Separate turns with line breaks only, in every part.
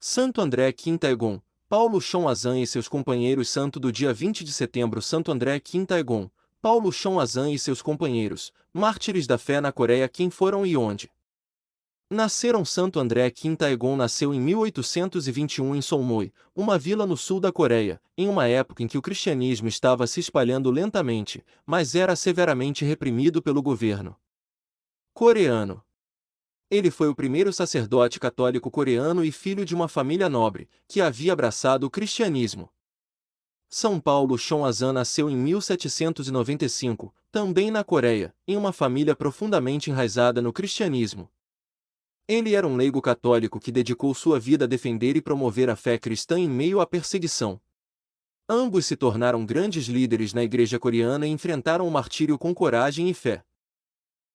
Santo André Quinta-Egon, Paulo Chonazan e seus companheiros. Santo do dia 20 de setembro. Santo André Quinta-Egon, Paulo Chonazan e seus companheiros, mártires da fé na Coreia. Quem foram e onde nasceram? Santo André Quinta-Egon nasceu em 1821 em Seonmui, uma vila no sul da Coreia, em uma época em que o cristianismo estava se espalhando lentamente, mas era severamente reprimido pelo governo coreano. Ele foi o primeiro sacerdote católico coreano e filho de uma família nobre, que havia abraçado o cristianismo. São Paulo Chonazan nasceu em 1795, também na Coreia, em uma família profundamente enraizada no cristianismo. Ele era um leigo católico que dedicou sua vida a defender e promover a fé cristã em meio à perseguição. Ambos se tornaram grandes líderes na igreja coreana e enfrentaram o martírio com coragem e fé.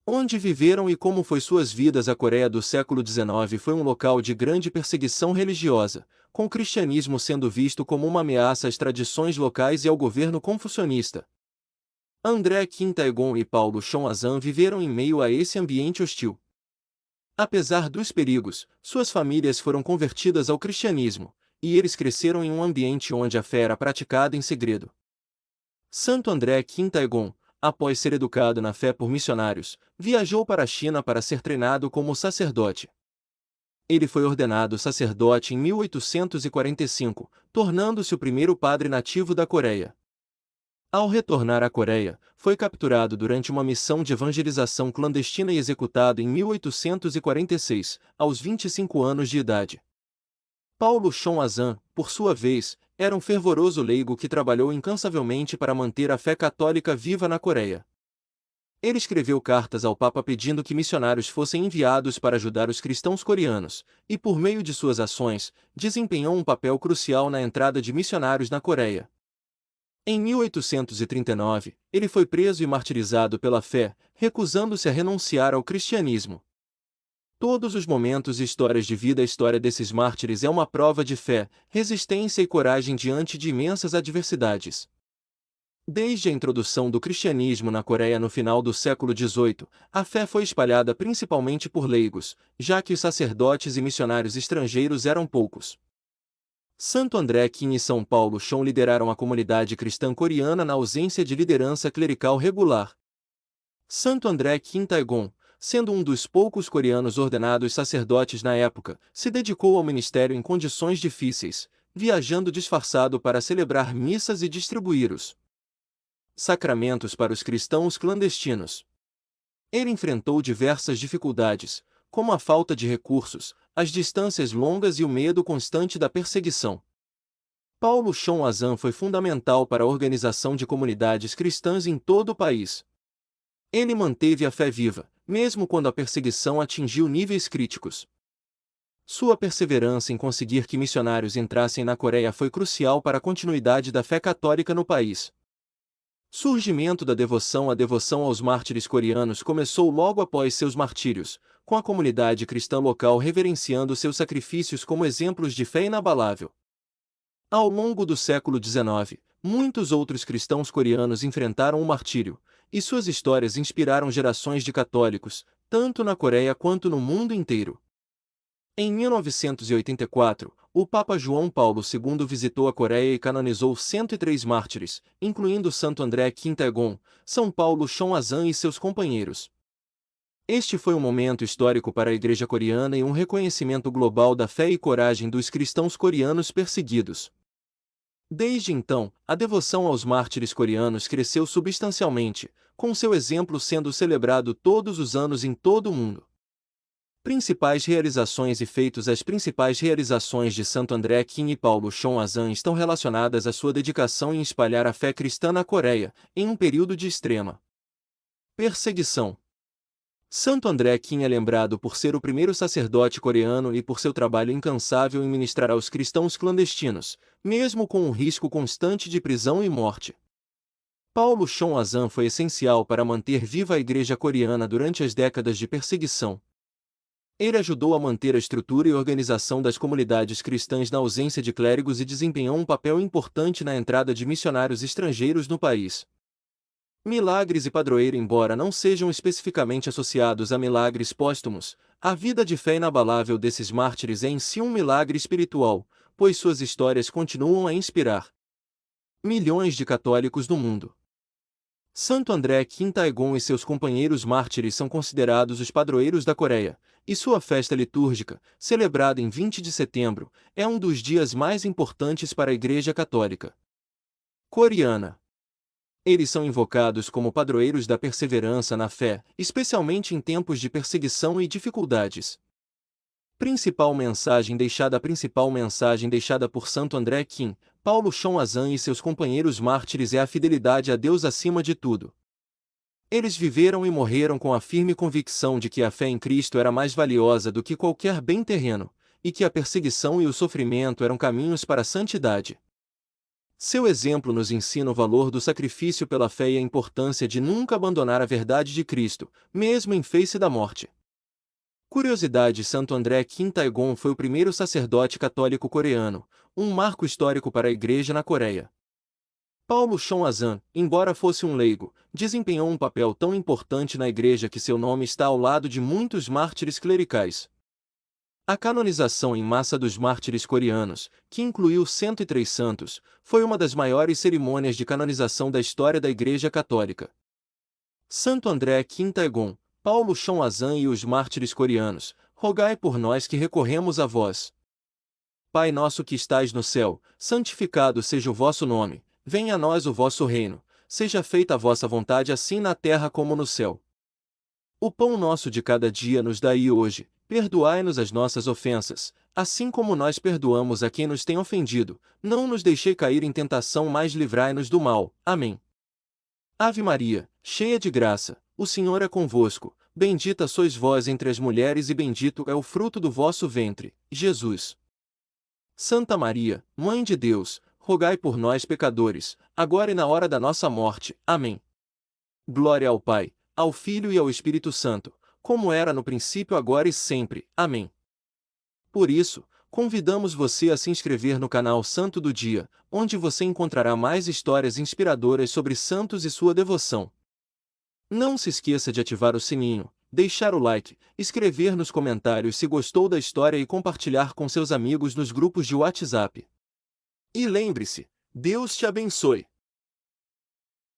Onde viveram e como foi suas vidas? A Coreia do século XIX foi um local de grande perseguição religiosa, com o cristianismo sendo visto como uma ameaça às tradições locais e ao governo confucionista. André Quinta-Egon e Paulo Chonazan viveram em meio a esse ambiente hostil. Apesar dos perigos, suas famílias foram convertidas ao cristianismo, e eles cresceram em um ambiente onde a fé era praticada em segredo. Santo André Quinta-Egon, após ser educado na fé por missionários, viajou para a China para ser treinado como sacerdote. Ele foi ordenado sacerdote em 1845, tornando-se o primeiro padre nativo da Coreia. Ao retornar à Coreia, foi capturado durante uma missão de evangelização clandestina e executado em 1846, aos 25 anos de idade. Paulo Chonazan, por sua vez, era um fervoroso leigo que trabalhou incansavelmente para manter a fé católica viva na Coreia. Ele escreveu cartas ao Papa pedindo que missionários fossem enviados para ajudar os cristãos coreanos, e por meio de suas ações, desempenhou um papel crucial na entrada de missionários na Coreia. Em 1839, ele foi preso e martirizado pela fé, recusando-se a renunciar ao cristianismo. Todos os momentos e histórias de vida. A história desses mártires é uma prova de fé, resistência e coragem diante de imensas adversidades. Desde a introdução do cristianismo na Coreia no final do século XVIII, a fé foi espalhada principalmente por leigos, já que os sacerdotes e missionários estrangeiros eram poucos. Santo André Kim e São Paulo Chon lideraram a comunidade cristã coreana na ausência de liderança clerical regular. Santo André Quinta-Egon, sendo um dos poucos coreanos ordenados sacerdotes na época, se dedicou ao ministério em condições difíceis, viajando disfarçado para celebrar missas e distribuir os sacramentos para os cristãos clandestinos. Ele enfrentou diversas dificuldades, como a falta de recursos, as distâncias longas e o medo constante da perseguição. Paulo Chonazan foi fundamental para a organização de comunidades cristãs em todo o país. Ele manteve a fé viva, mesmo quando a perseguição atingiu níveis críticos. Sua perseverança em conseguir que missionários entrassem na Coreia foi crucial para a continuidade da fé católica no país. Surgimento da devoção. A devoção aos mártires coreanos começou logo após seus martírios, com a comunidade cristã local reverenciando seus sacrifícios como exemplos de fé inabalável. Ao longo do século XIX, muitos outros cristãos coreanos enfrentaram o martírio, e suas histórias inspiraram gerações de católicos, tanto na Coreia quanto no mundo inteiro. Em 1984, o Papa João Paulo II visitou a Coreia e canonizou 103 mártires, incluindo Santo André Quinta-Egon, São Paulo Chonazan e seus companheiros. Este foi um momento histórico para a Igreja coreana e um reconhecimento global da fé e coragem dos cristãos coreanos perseguidos. Desde então, a devoção aos mártires coreanos cresceu substancialmente, com seu exemplo sendo celebrado todos os anos em todo o mundo. Principais realizações e feitos. As principais realizações de Santo André Kim e Paulo Chonazan estão relacionadas à sua dedicação em espalhar a fé cristã na Coreia, em um período de extrema perseguição. Santo André Kim é lembrado por ser o primeiro sacerdote coreano e por seu trabalho incansável em ministrar aos cristãos clandestinos, mesmo com o risco constante de prisão e morte. Paulo Chonazan foi essencial para manter viva a Igreja coreana durante as décadas de perseguição. Ele ajudou a manter a estrutura e organização das comunidades cristãs na ausência de clérigos e desempenhou um papel importante na entrada de missionários estrangeiros no país. Milagres e padroeiro. Embora não sejam especificamente associados a milagres póstumos, A vida de fé inabalável desses mártires é em si um milagre espiritual, pois suas histórias continuam a inspirar milhões de católicos no mundo. Santo André Quintaegon e seus companheiros mártires são considerados os padroeiros da Coreia, e sua festa litúrgica, celebrada em 20 de setembro, é um dos dias mais importantes para a Igreja Católica coreana. Eles são invocados como padroeiros da perseverança na fé, especialmente em tempos de perseguição e dificuldades. Principal mensagem deixada por Santo André Kim, Paulo Chonazan e seus companheiros mártires é a fidelidade a Deus acima de tudo. Eles viveram e morreram com a firme convicção de que a fé em Cristo era mais valiosa do que qualquer bem terreno, e que a perseguição e o sofrimento eram caminhos para a santidade. Seu exemplo nos ensina o valor do sacrifício pela fé e a importância de nunca abandonar a verdade de Cristo, mesmo em face da morte. Curiosidade: Santo André Quintaegon foi o primeiro sacerdote católico coreano, um marco histórico para a Igreja na Coreia. Paulo Chonazan, embora fosse um leigo, desempenhou um papel tão importante na Igreja que seu nome está ao lado de muitos mártires clericais. A canonização em massa dos mártires coreanos, que incluiu 103 santos, foi uma das maiores cerimônias de canonização da história da Igreja Católica. Santo André Quintaegon, Paulo Chonazan e os mártires coreanos, rogai por nós que recorremos a vós. Pai nosso que estais no céu, santificado seja o vosso nome, venha a nós o vosso reino, seja feita a vossa vontade assim na terra como no céu. O pão nosso de cada dia nos dai hoje, perdoai-nos as nossas ofensas, assim como nós perdoamos a quem nos tem ofendido, não nos deixei cair em tentação, mas livrai-nos do mal. Amém. Ave Maria, cheia de graça, o Senhor é convosco, bendita sois vós entre as mulheres e bendito é o fruto do vosso ventre, Jesus. Santa Maria, Mãe de Deus, rogai por nós pecadores, agora e na hora da nossa morte. Amém. Glória ao Pai, ao Filho e ao Espírito Santo, como era no princípio, agora e sempre. Amém. Por isso, convidamos você a se inscrever no canal Santo do Dia, onde você encontrará mais histórias inspiradoras sobre santos e sua devoção. Não se esqueça de ativar o sininho, deixar o like, escrever nos comentários se gostou da história e compartilhar com seus amigos nos grupos de WhatsApp. E lembre-se, Deus te abençoe.